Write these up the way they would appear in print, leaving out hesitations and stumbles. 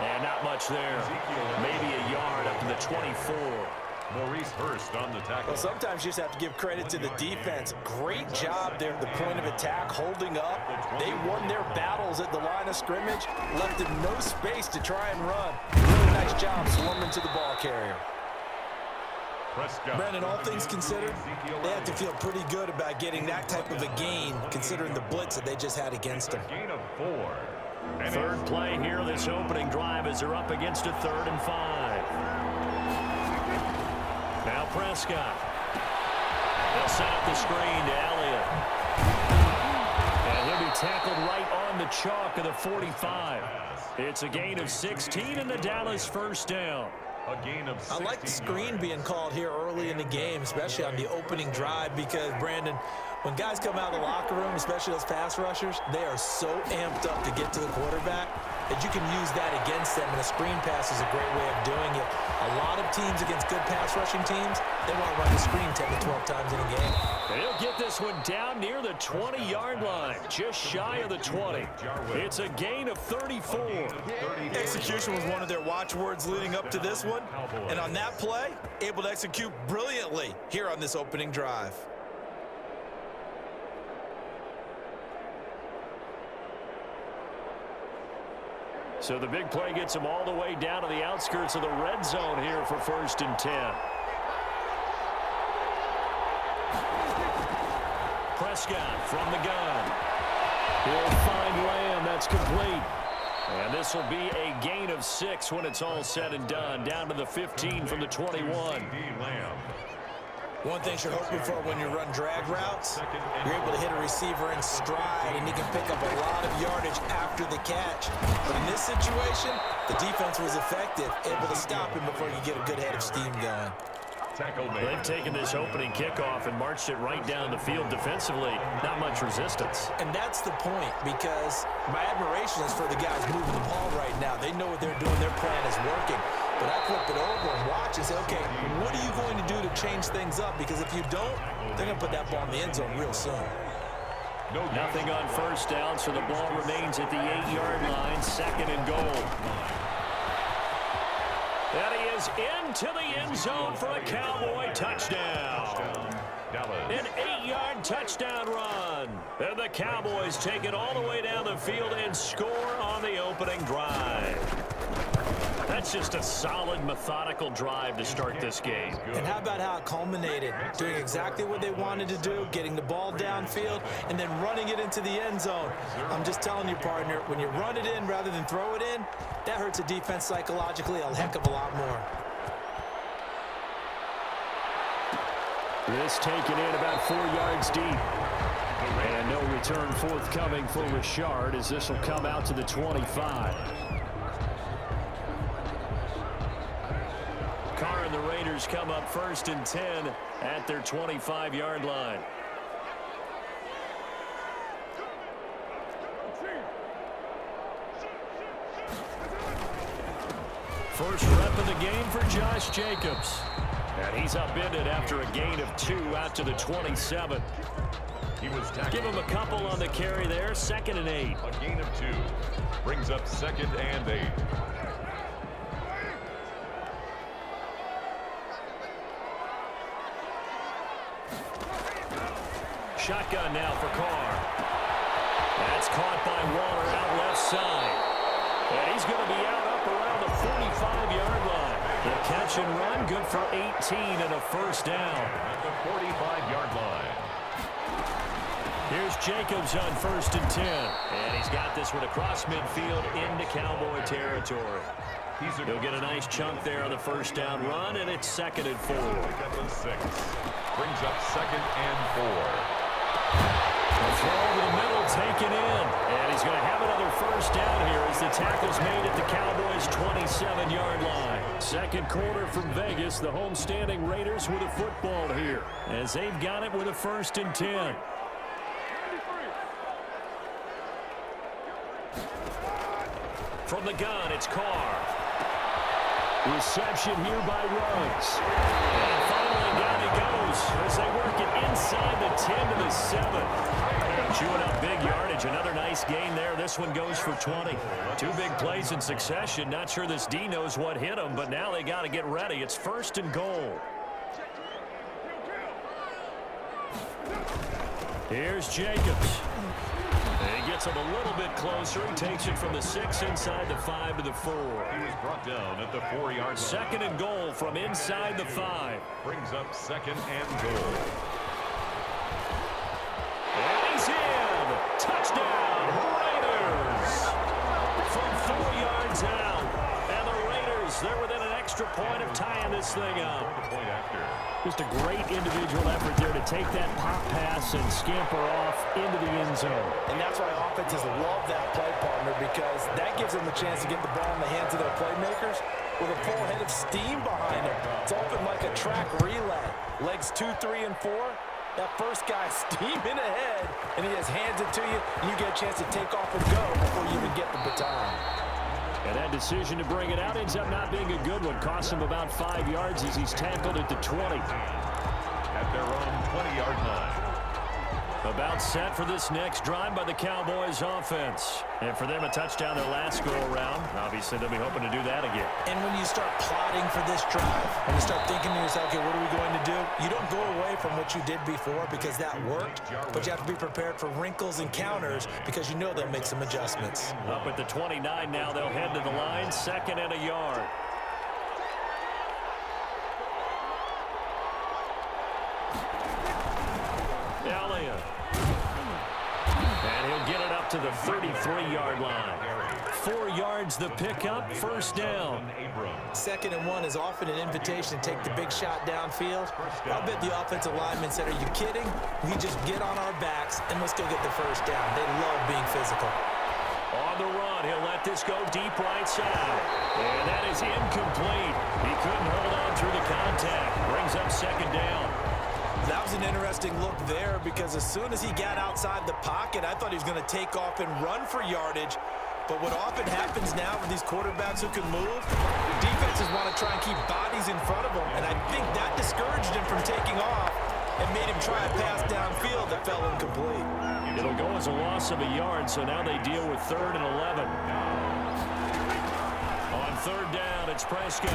And not much there. Maybe a yard up to the 24. Maurice Hurst on the tackle. Well, sometimes you just have to give credit to the defense. Great job there at the point of attack, holding up. They won their battles at the line of scrimmage, left them no space to try and run. Really nice job swarming to the ball carrier. Brandon, all things considered, they have to feel pretty good about getting that type of a gain, considering the blitz that they just had against them. Gain of 4. Third play here, this opening drive as they're up against a 3rd and 5. Now Prescott. They'll set up the screen to Elliott. And he'll be tackled right on the chalk of the 45. It's a gain of 16 and the Dallas first down. A gain of 16. I like the screen being called here early in the game, especially on the opening drive, because, Brandon, when guys come out of the locker room, especially those pass rushers, they are so amped up to get to the quarterback that you can use that against them, and a screen pass is a great way of doing it. A lot of teams against good pass rushing teams, they want to run the screen 10 to 12 times in a game. They'll get this one down near the 20-yard line, just shy of the 20. It's a gain of 34. Execution was one of their watchwords leading up to this one, and on that play, able to execute brilliantly here on this opening drive. So the big play gets him all the way down to the outskirts of the red zone here for 1st and 10. Prescott from the gun. He'll find Lamb. That's complete. And this will be a gain of 6 when it's all said and done. Down to the 15 from the 21. One thing you're hoping for when you run drag routes, you're able to hit a receiver in stride, and he can pick up a lot of yardage after the catch. But in this situation, the defense was effective, able to stop him before you get a good head of steam going. They've taken this opening kickoff and marched it right down the field defensively. Not much resistance. And that's the point, because my admiration is for the guys moving the ball right now. They know what they're doing. Their plan is working. But I flip it over and watch and say, okay, what are you going to do to change things up? Because if you don't, they're going to put that ball in the end zone real soon. Nothing on first down, so the ball remains at the 8-yard line, 2nd and goal. And he is into the end zone for a Cowboy touchdown. An 8-yard touchdown run. And the Cowboys take it all the way down the field and score on the opening drive. That's just a solid, methodical drive to start this game. And how about how it culminated? Doing exactly what they wanted to do, getting the ball downfield, and then running it into the end zone. I'm just telling you, partner, when you run it in rather than throw it in, that hurts a defense psychologically a heck of a lot more. This taken in about 4 yards deep. And no return forthcoming for Richard as this will come out to the 25. Carr and the Raiders come up 1st and 10 at their 25-yard line. First rep of the game for Josh Jacobs. And he's upended after a gain of 2 out to the 27. Give him a couple on the carry there, 2nd and 8. A gain of 2 brings up 2nd and 8. Shotgun now for Carr. That's caught by Waller out left side. And he's going to be out up around the 45-yard line. The catch and run, good for 18 and a first down. At the 45-yard line. Here's Jacobs on 1st and 10. And he's got this one across midfield into Cowboy territory. He'll get a nice chunk there on the first down run, and it's 2nd and 4. 6 brings up 2nd and 4. The throw over the middle taken in. And he's going to have another first down here as the tackle's made at the Cowboys' 27-yard line. 2nd quarter from Vegas. The homestanding Raiders with a football here as they've got it with a 1st and 10. From the gun, it's Carr. Reception here by Ruggs. And finally down he goes as they work it inside the 10 to the 7. Chewing up big yardage. Another nice gain there. This one goes for 20. Two big plays in succession. Not sure this D knows what hit him, but now they got to get ready. It's 1st and goal. Here's Jacobs. He gets him a little bit closer. He takes it from the 6 inside the 5 to the 4. He was brought down at the 4-yard line. 2nd and goal from inside the 5. Brings up 2nd and goal. And he's in. Touchdown, Raiders. From 4 yards out. And the Raiders, they're within an extra point of tying this thing up. Point after. Just a great individual effort there to take that pop pass and scamper off into the end zone. And that's why offenses love that play, partner, because that gives them a chance to get the ball in the hands of their playmakers with a full head of steam behind them. It's often like a track relay. Legs 2, 3, and 4. That first guy steaming ahead, and he just hands it to you, and you get a chance to take off and go before you even get the baton. And that decision to bring it out ends up not being a good one. Costs him about 5 yards as he's tackled at the 20. At their own 20-yard line. About set for this next drive by the Cowboys offense. And for them, a touchdown their last go-around. Obviously, they'll be hoping to do that again. And when you start plotting for this drive, and you start thinking to yourself, okay, what are we going to do? You don't go away from what you did before because that worked, but you have to be prepared for wrinkles and counters because you know they'll make some adjustments. Up at the 29 now, they'll head to the line, 2nd and a yard. Elliott. And he'll get it up to the 33-yard line. 4 yards the pickup, 1st down. 2nd and 1 is often an invitation to take the big shot downfield. I bet the offensive lineman said, are you kidding? We just get on our backs and let's go get the 1st down. They love being physical. On the run, he'll let this go deep right side. And that is incomplete. He couldn't hold on through the contact. Brings up 2nd down. That was an interesting look there because as soon as he got outside the pocket, I thought he was going to take off and run for yardage. But what often happens now with these quarterbacks who can move, defenses want to try and keep bodies in front of them. And I think that discouraged him from taking off and made him try a pass downfield that fell incomplete. It'll go as a loss of a yard, so now they deal with 3rd and 11. On 3rd down, it's Prescott.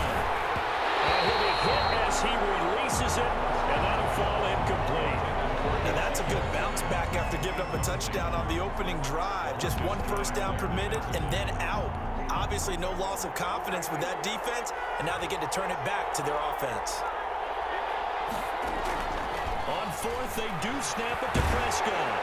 And he'll be hit as he releases it, and that'll fall incomplete. Now that's a good bounce back after giving up a touchdown on the opening drive. Just 1 first down permitted and then out. Obviously no loss of confidence with that defense, and now they get to turn it back to their offense. On 4th, they do snap it to Prescott.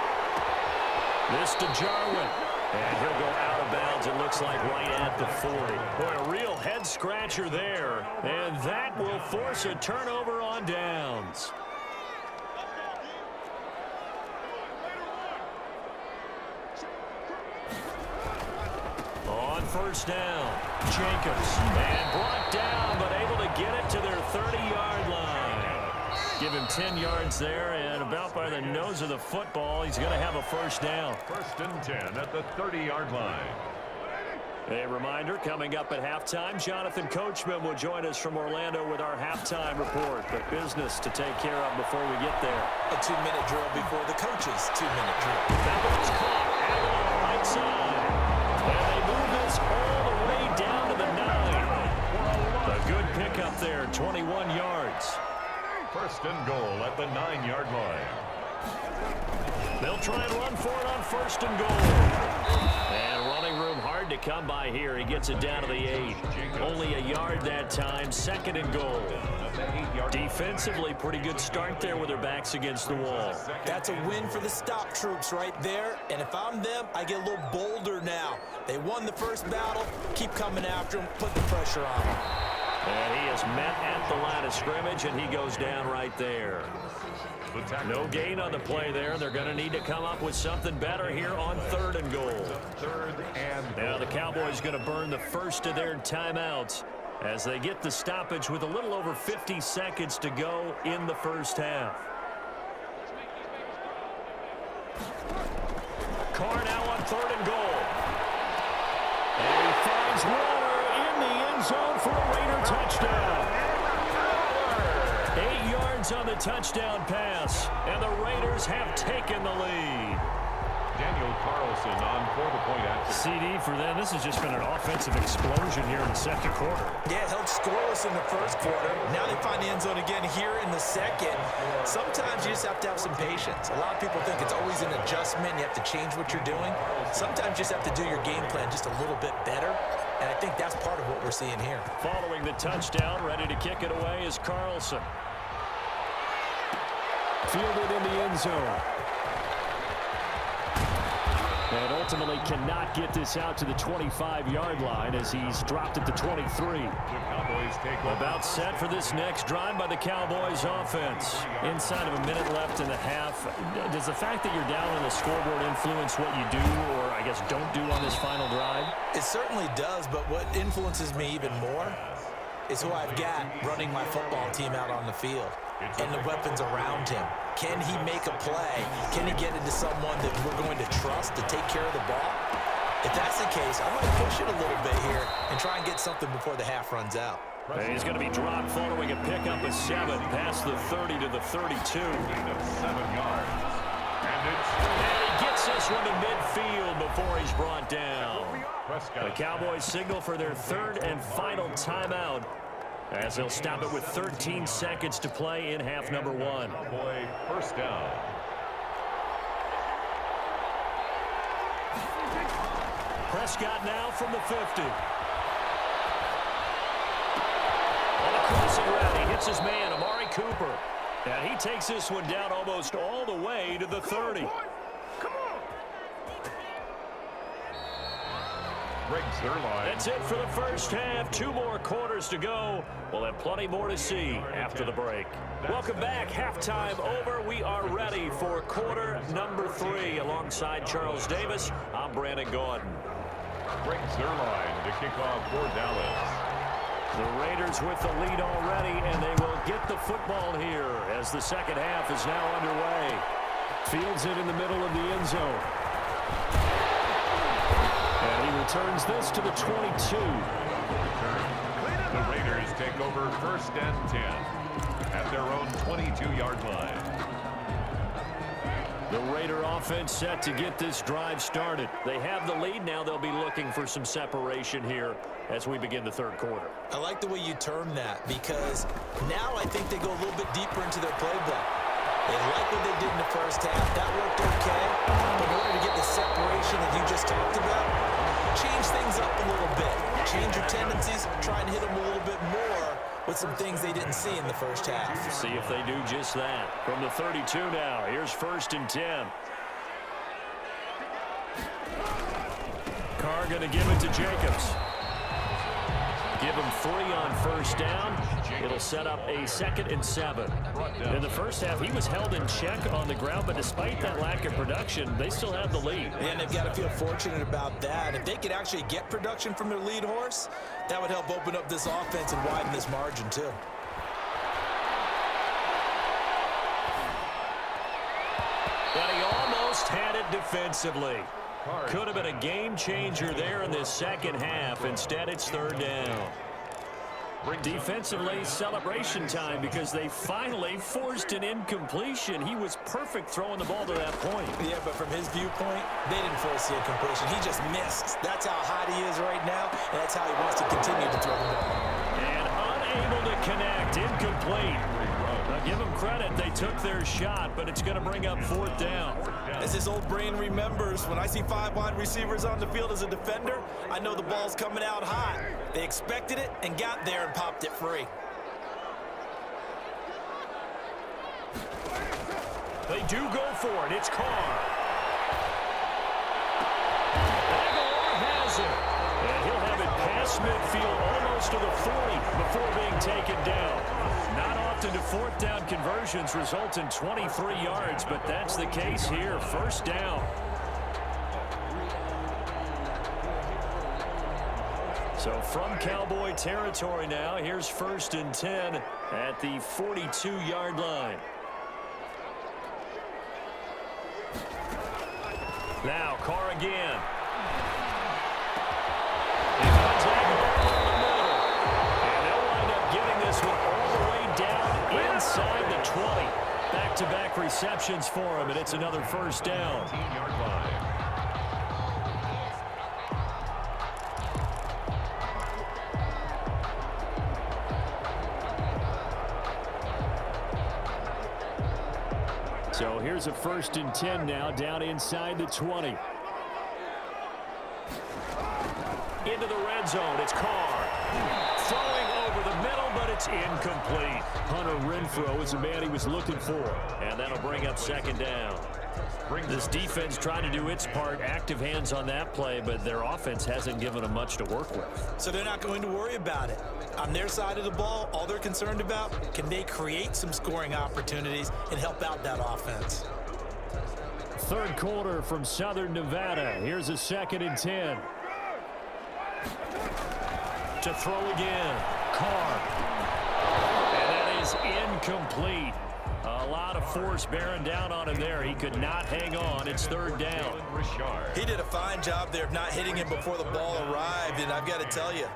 This to Jarwin. And he'll go out of bounds, it looks like, right at the 40. Boy, a real head-scratcher there. And that will force a turnover on downs. On 1st down, Jacobs. And brought down, but able to get it to their 30-yard line. Give him 10 yards there, and about by the nose of the football, he's going to have a 1st down. 1st and 10 at the 30-yard line. A reminder, coming up at halftime, Jonathan Coachman will join us from Orlando with our halftime report. But business to take care of before we get there. A 2-minute drill before the coach's 2-minute drill. That one's caught out on the right side. And they move this all the way down to the 9. A good pickup there, 21 yards. 1st and goal at the 9-yard line. They'll try and run for it on 1st and goal. And running room hard to come by here. He gets it down to the 8. Only a yard that time, 2nd and goal. Defensively, pretty good start there with their backs against the wall. That's a win for the stop troops right there. And if I'm them, I get a little bolder now. They won the first battle. Keep coming after them. Put the pressure on them. And he is met at the line of scrimmage, and he goes down right there. No gain on the play there. They're going to need to come up with something better here on 3rd and goal. 3rd and Now the Cowboys going to burn the first of their timeouts as they get the stoppage with a little over 50 seconds to go in the first half. Carr now on 3rd and goal. And he finds Waller in the end zone for a Raider touchdown. 8 yards on the touchdown pass, and the Raiders have taken the lead. Daniel Carlson on for the point after. CD for them. This has just been an offensive explosion here in the second quarter. Yeah, held scoreless in the first quarter. Now they find the end zone again here in the second. Sometimes you just have to have some patience. A lot of people think it's always an adjustment. You have to change what you're doing. Sometimes you just have to do your game plan just a little bit better. And I think that's part of what we're seeing here. Following the touchdown, ready to kick it away is Carlson. Fielded in the end zone. And ultimately cannot get this out to the 25-yard line as he's dropped at the 23. The Cowboys take over. About set for this next drive by the Cowboys offense. Inside of a minute left in the half. Does the fact that you're down on the scoreboard influence what you do, or I guess don't do on this final drive? It certainly does, but what influences me even more is who I've got running my football team out on the field and the weapons around him. Can he make a play? Can he get into someone that we're going to trust to take care of the ball? If that's the case, I'm going to push it a little bit here and try and get something before the half runs out. And he's going to be dropped following a pickup of 7 past the 30 to the 32. 7 yards. And he gets this one to midfield before he's brought down. The Cowboys signal for their third and final timeout as they'll stop it with 13 seconds to play in half number 1. Cowboy first down. Prescott now from the 50. On the crossing route, he hits his man, Amari Cooper. And he takes this one down almost all the way to the 30. Breaks their line. That's it for the first half. 2 more quarters to go. We'll have plenty more to see after the break. Welcome back. Halftime over. We are ready for quarter number 3. Alongside Charles Davis, I'm Brandon Gordon. Breaks their line to kick off for Dallas. The Raiders with the lead already, and they will get the football here as the second half is now underway. Fields it in the middle of the end zone. And he returns this to the 22. The Raiders take over first and 10 at their own 22-yard line. The Raider offense set to get this drive started. They have the lead. Now they'll be looking for some separation here as we begin the third quarter. I like the way you term that because now I think they go a little bit deeper into their playbook. They like what they did in the first half. That worked okay. But in order to get the separation that you just talked about, change things up a little bit. Change your tendencies. Try and hit them a little bit more with some things they didn't see in the first half. See if they do just that. From the 32 now, here's first and 10. Carr going to give it to Jacobs. Give him 3 on first down. It'll set up a 2nd and 7. In the first half, he was held in check on the ground, but despite that lack of production, they still have the lead. And they've got to feel fortunate about that. If they could actually get production from their lead horse, that would help open up this offense and widen this margin too. But he almost had it defensively. Could have been a game changer there in this second half. Instead, it's third down. Defensively, celebration time because they finally forced an incompletion. He was perfect throwing the ball to that point. Yeah, but from his viewpoint, they didn't force the incompletion. He just missed. That's how hot he is right now, and that's how he wants to continue to throw the ball. And unable to connect, incomplete. Now, give them credit. They took their shot, but it's going to bring up 4th down. As his old brain remembers, when I see 5 wide receivers on the field as a defender, I know the ball's coming out hot. They expected it and got there and popped it free. They do go for it. It's Carr. Aguilar has it. And he'll have it past midfield almost to the 40 before being taken down. Not often do 4th down conversions result in 23 yards, but that's the case here. First down. So from Cowboy territory now, here's 1st and 10 at the 42-yard line. Now Carr again. He finds Aguilar in the middle. And they'll wind up getting this one all the way down inside the 20. Back-to-back receptions for him, and it's another first down. 18-yard line. So here's a 1st and 10 now, down inside the 20. Into the red zone, it's Carr. Throwing over the middle, but it's incomplete. Hunter Renfrow is the man he was looking for. And that'll bring up 2nd down. This defense trying to do its part, active hands on that play, but their offense hasn't given them much to work with. So they're not going to worry about it. On their side of the ball, all they're concerned about, can they create some scoring opportunities and help out that offense? 3rd quarter from Southern Nevada. Here's a 2nd and 10. To throw again. Carr. And that is incomplete. A lot of force bearing down on him there. He could not hang on. It's 3rd down. He did a fine job there of not hitting him before the ball arrived, and I've got to tell you,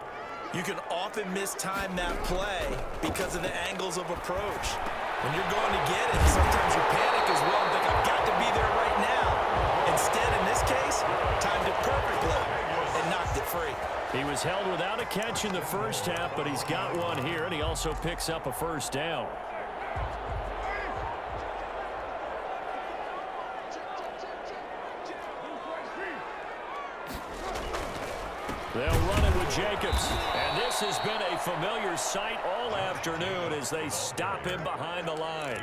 you can often mistime that play because of the angles of approach. When you're going to get it, sometimes you panic as well and think, I've got to be there right now. Instead, in this case, timed it perfectly and knocked it free. He was held without a catch in the 1st half, but he's got one here, and he also picks up a 1st down. They'll run it with Jacobs. And this has been a familiar sight all afternoon as they stop him behind the line.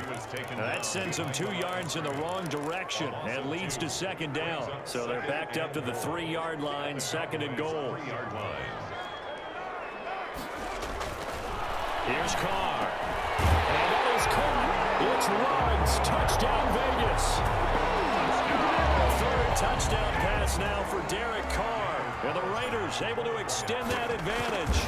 That sends him 2 yards in the wrong direction and leads to 2nd down. So they're backed up to the 3-yard line, 2nd and goal. Here's Carr. And that is caught. It's Ruggs. Touchdown, Vegas. 3rd touchdown pass now for Derek Carr. And the Raiders able to extend that advantage.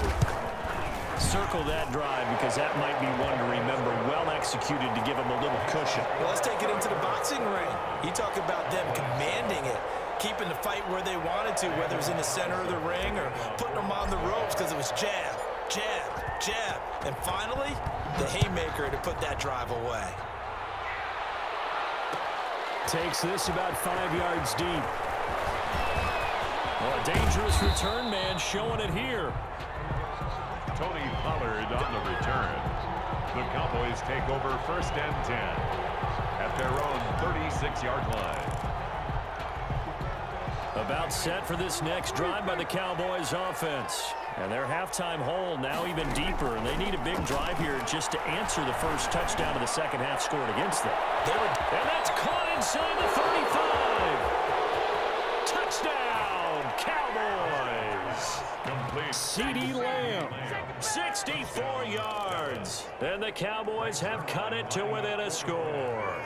Circle that drive because that might be one to remember. Well executed to give them a little cushion. Well, let's take it into the boxing ring. You talk about them commanding it, keeping the fight where they wanted to, whether it's in the center of the ring or putting them on the ropes because it was jab, jab, jab. And finally, the haymaker to put that drive away. Takes this about 5 yards deep. Well, a dangerous return man showing it here. Tony Pollard on the return. The Cowboys take over 1st and 10 at their own 36-yard line. About set for this next drive by the Cowboys offense. And their halftime hole now even deeper, and they need a big drive here just to answer the 1st touchdown of the 2nd half scored against them. And that's caught inside the 35. Touchdown, Cowboys. Complete. CeeDee Lamb, 64 yards. And the Cowboys have cut it to within a score.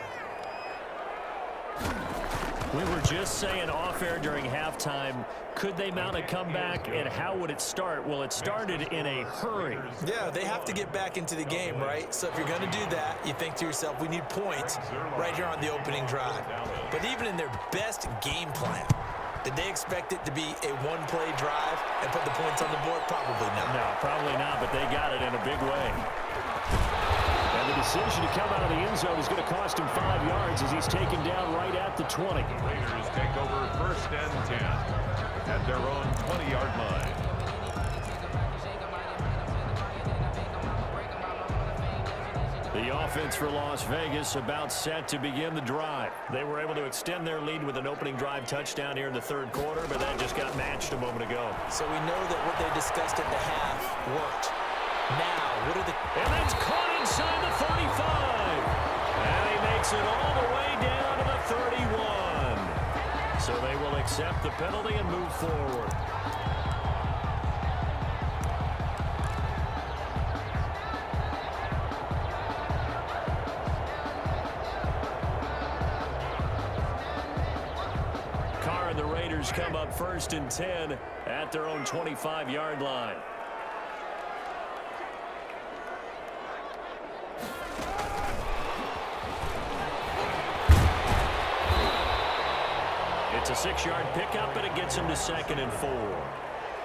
We were just saying off-air during halftime, could they mount a comeback, and how would it start? Well, it started in a hurry. Yeah, they have to get back into the game, right? So if you're going to do that, you think to yourself, we need points right here on the opening drive. But even in their best game plan, did they expect it to be a one-play drive and put the points on the board? Probably not. No, probably not, but they got it in a big way. And the decision to come out of the end zone is going to cost him 5 yards as he's taken down right at the 20. Raiders take over 1st and 10 at their own 20-yard line. The offense for Las Vegas about set to begin the drive. They were able to extend their lead with an opening drive touchdown here in the 3rd quarter, but that just got matched a moment ago. So we know that what they discussed at the half worked. Now, what are the... And that's caught inside the 35. And he makes it all the way down to the 31. So they will accept the penalty and move forward. Carr and the Raiders come up 1st and 10 at their own 25-yard line. It's a 6-yard pickup, and it gets him to 2nd and 4.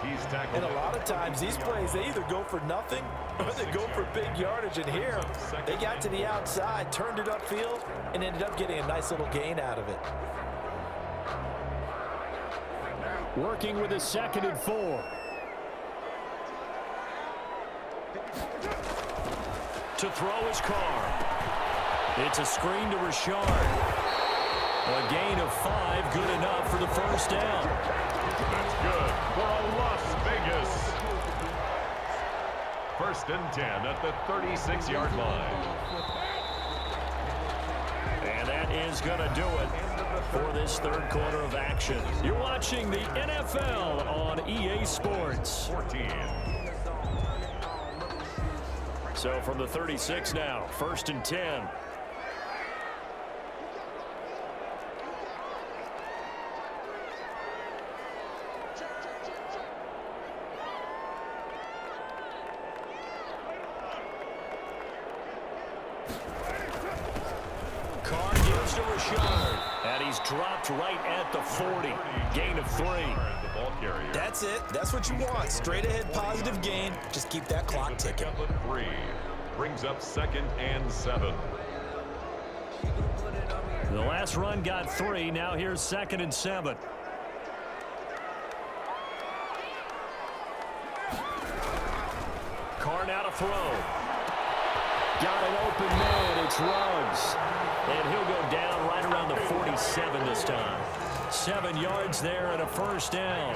He's tackled. And a lot of times, these plays, they either go for nothing or they go for big yardage. And here, they got to the outside, turned it upfield, and ended up getting a nice little gain out of it. Working with a 2nd and 4. To throw is Carr. It's a screen to Richard. A gain of 5, good enough for the first down. That's good for a Las Vegas. First and 10 at the 36-yard line. And that is going to do it for this third quarter of action. You're watching the NFL on EA Sports. 14. So from the 36 now, first and 10. Carr gives to Richard, and he's dropped right at the 40. Gain of 3. That's it. That's what you want. Straight ahead positive gain. Just keep that clock ticking. 3 brings up 2nd and 7. The last run got 3. Now here's 2nd and 7. Carr now to throw. Got an open man. It's Ruggs. And he'll go down right around the 47 this time. 7 yards there and a first down.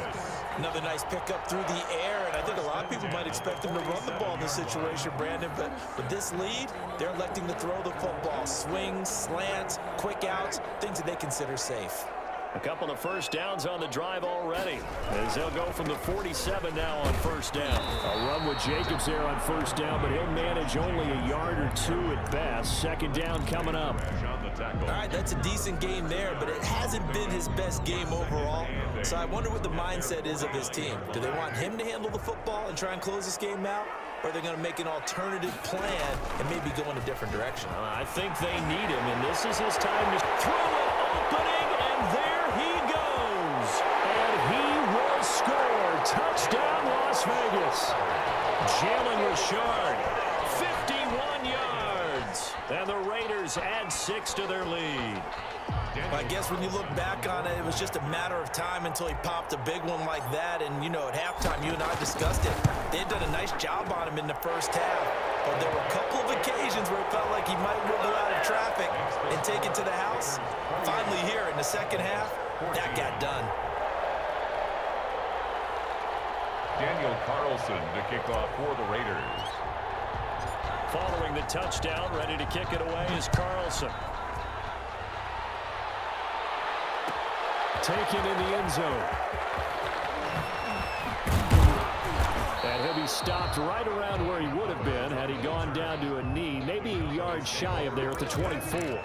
Another nice pickup through the air, and I think a lot of people might expect him to run the ball in this situation, Brandon, but with this lead, they're electing to throw the football. Swings, slants, quick outs, things that they consider safe. A couple of first downs on the drive already, as they'll go from the 47 now on first down. A run with Jacobs there on first down, but he'll manage only a yard or 2 at best. Second down coming up. All right, that's a decent game there, but it hasn't been his best game overall. So I wonder what the mindset is of his team. Do they want him to handle the football and try and close this game out? Or are they going to make an alternative plan and maybe go in a different direction? I think they need him, and this is his time to throw an opening, and there he goes. And he will score. Touchdown, Las Vegas. Jalen Richard, 51 yards. And the Raiders add 6 to their lead. I guess when you look back on it, it was just a matter of time until he popped a big one like that. And, you know, at halftime, you and I discussed it. They had done a nice job on him in the first half. But there were a couple of occasions where it felt like he might wiggle out of traffic and take it to the house. Finally here in the second half, that got done. Daniel Carlson to kick off for the Raiders. Following the touchdown, ready to kick it away is Carlson. Taken in the end zone. And he'll be stopped right around where he would have been had he gone down to a knee, maybe a yard shy of there at the 24.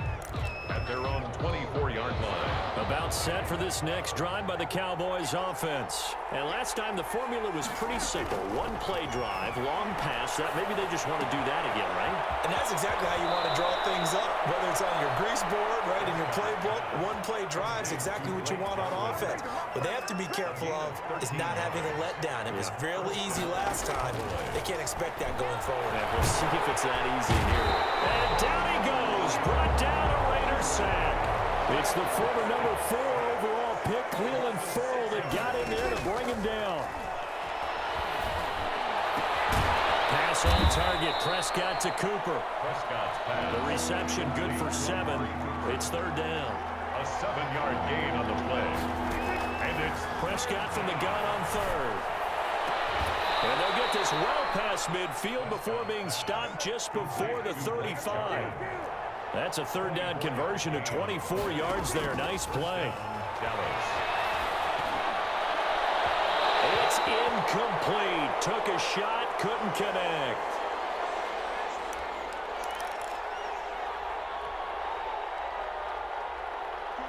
At their own 24-yard line. About set for this next drive by the Cowboys offense. And last time the formula was pretty simple. One-play drive, long pass. That maybe they just want to do that again, right? And that's exactly how you want to draw things up. Whether it's on your grease board, right, in your playbook, one-play drive is exactly what you want on offense. What they have to be careful of is not having a letdown. It was real easy last time. They can't expect that going forward. And we'll see if it's that easy here. And down he goes. Brought down a Raider sack. It's the former number 4 overall pick, Cleveland Ferrell, that got in there to bring him down. Pass on target. Prescott to Cooper. Prescott's pass. The reception good for 7. It's third down. A 7-yard gain on the play. And it's Prescott from the gun on third. And they'll get this well past midfield before being stopped just before the 35. That's a third down conversion of 24 yards there. Nice play. Dallas. It's incomplete. Took a shot, couldn't connect.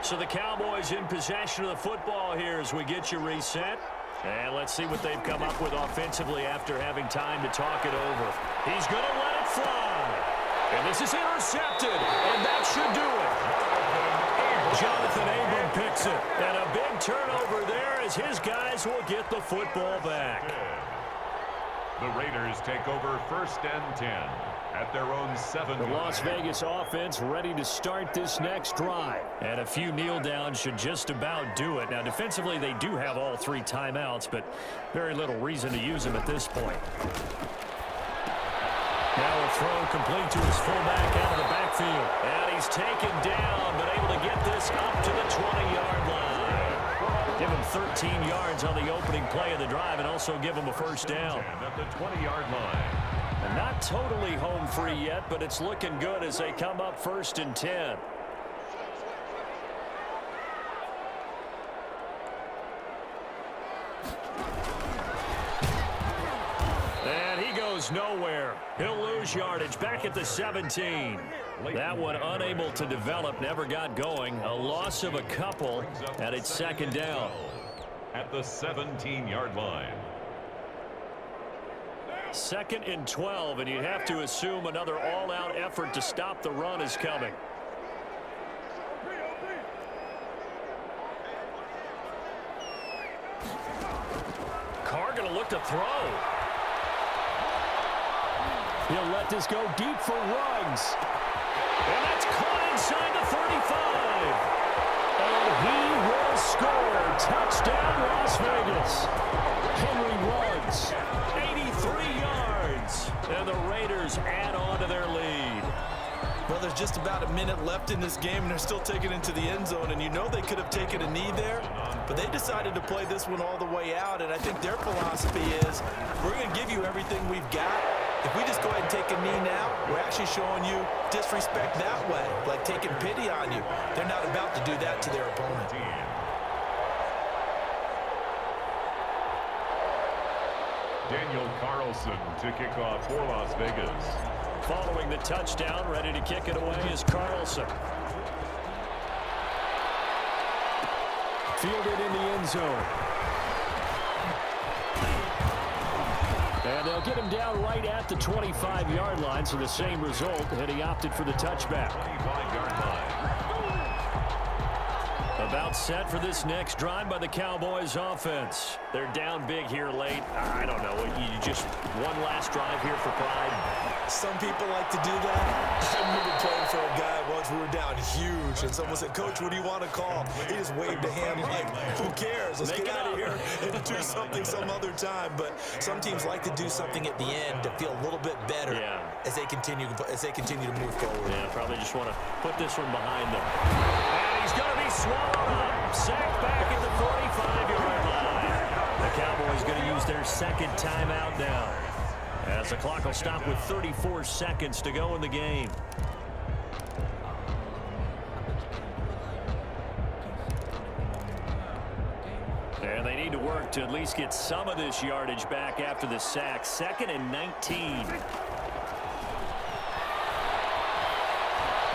So the Cowboys in possession of the football here as we get you reset. And let's see what they've come up with offensively after having time to talk it over. He's going to let it fly. And this is intercepted, and that should do it. Jonathan Abram picks it, and a big turnover there as his guys will get the football back. The Raiders take over first and 10 at their own 7. The Las Vegas offense ready to start this next drive. And a few kneel downs should just about do it. Now, defensively, they do have all 3 timeouts, but very little reason to use them at this point. Now a throw complete to his fullback out of the backfield. And he's taken down, but able to get this up to the 20-yard line. Give him 13 yards on the opening play of the drive and also give him a first down. At the 20-yard line. And not totally home free yet, but it's looking good as they come up 1st and 10. And he goes nowhere. He'll lose yardage back at the 17. That one unable to develop, never got going. A loss of a couple, and it's 2nd down. At the 17-yard line. 2nd and 12, and you have to assume another all-out effort to stop the run is coming. Carr going to look to throw. He'll let this go deep for Ruggs. And that's caught inside the 35. And he will score. Touchdown, Las Vegas. Henry Ruggs, 83 yards. And the Raiders add on to their lead. Well, there's just about a minute left in this game, and they're still taking it into the end zone. And you know they could have taken a knee there, but they decided to play this one all the way out. And I think their philosophy is, we're going to give you everything we've got. If we just go ahead and take a knee now, we're actually showing you disrespect that way, like taking pity on you. They're not about to do that to their opponent. Daniel Carlson to kick off for Las Vegas. Following the touchdown, ready to kick it away is Carlson. Fielded in the end zone. And they'll get him down right at the 25-yard line, so the same result, and he opted for the touchback. 25-yard line. About set for this next drive by the Cowboys offense. They're down big here late. I don't know. You just one last drive here for pride. Some people like to do that. I remember playing for a guy once. We were down huge, and someone said, "Coach, what do you want to call?" He just waved a hand like, "Who cares? Let's get out of here and do something some other time." But some teams like to do something at the end to feel a little bit better as they continue to move forward. Yeah, probably just want to put this one behind them. And he's going to be swallowed up. Sacked back at the 45-yard line. The Cowboys going to use their 2nd timeout now, as the clock will stop with 34 seconds to go in the game. And they need to work to at least get some of this yardage back after the sack. 2nd and 19.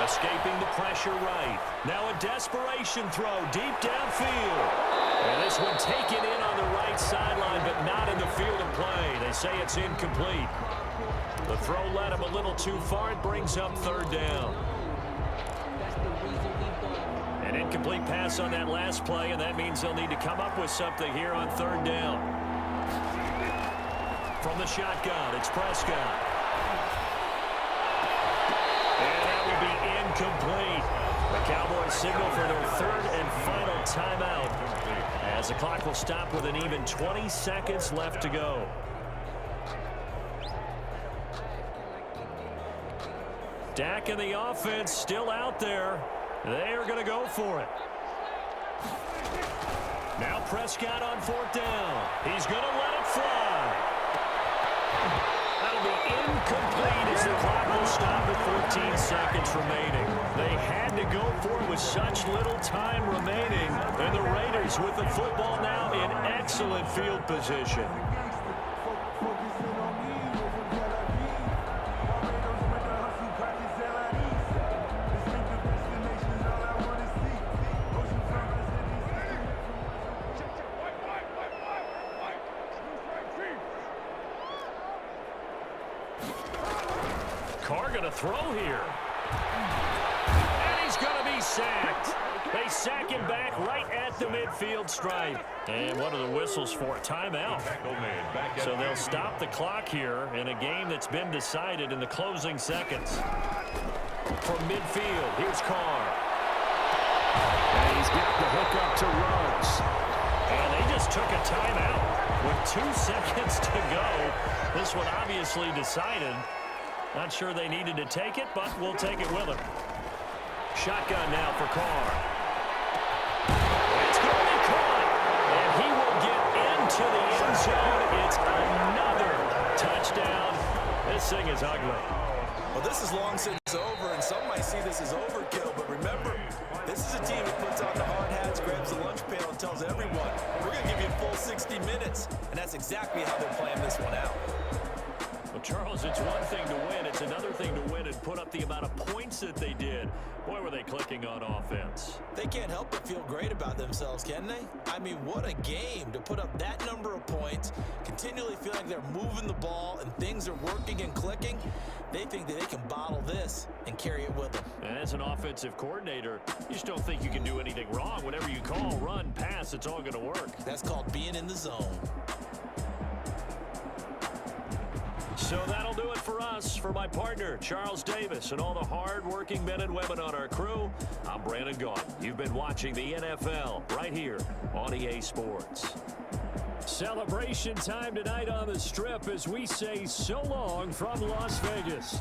Escaping the pressure right. Now a desperation throw deep downfield. And this one taken in on the right sideline, but not in the field of play. They say it's incomplete. The throw led him a little too far. It brings up 3rd down. An incomplete pass on that last play, and that means they'll need to come up with something here on 3rd down. From the shotgun, it's Prescott. And that will be incomplete. The Cowboys signal for their 3rd and final timeout, as the clock will stop with an even 20 seconds left to go. Dak and the offense still out there. They are going to go for it. Now Prescott on 4th down. He's going to let it fly. That'll be incomplete as the clock will stop at 14 seconds remaining. They had to go for it with such little time remaining. And the Raiders with the football now in excellent field position. Carr going to throw here. And he's going to be sacked. They sack him back right at the midfield stripe. And what are the whistles for? Timeout. So they'll stop the clock here in a game that's been decided in the closing seconds. From midfield, here's Carr. And he's got the hook up to Ruggs. And they just took a timeout with 2 seconds to go. This one obviously decided. Not sure they needed to take it, but we'll take it with them. Shotgun now for Carr. It's going to be caught, and he will get into the end zone. It's another touchdown. This thing is ugly. Well, this is long since over, and some might see this as overkill, but remember, this is a team that puts on the hard hats, grabs the lunch pail, and tells everyone, we're going to give you a full 60 minutes, and that's exactly how they're playing this one out. Well, Charles, it's one thing to win. It's another thing to win and put up the amount of points that they did. Boy, were they clicking on offense. They can't help but feel great about themselves, can they? I mean, what a game to put up that number of points, continually feel like they're moving the ball and things are working and clicking. They think that they can bottle this and carry it with them. And as an offensive coordinator, you just don't think you can do anything wrong. Whatever you call, run, pass, it's all going to work. That's called being in the zone. So that'll do it for us. For my partner, Charles Davis, and all the hard-working men and women on our crew, I'm Brandon Gaudin. You've been watching the NFL right here on EA Sports. Celebration time tonight on the Strip as we say so long from Las Vegas.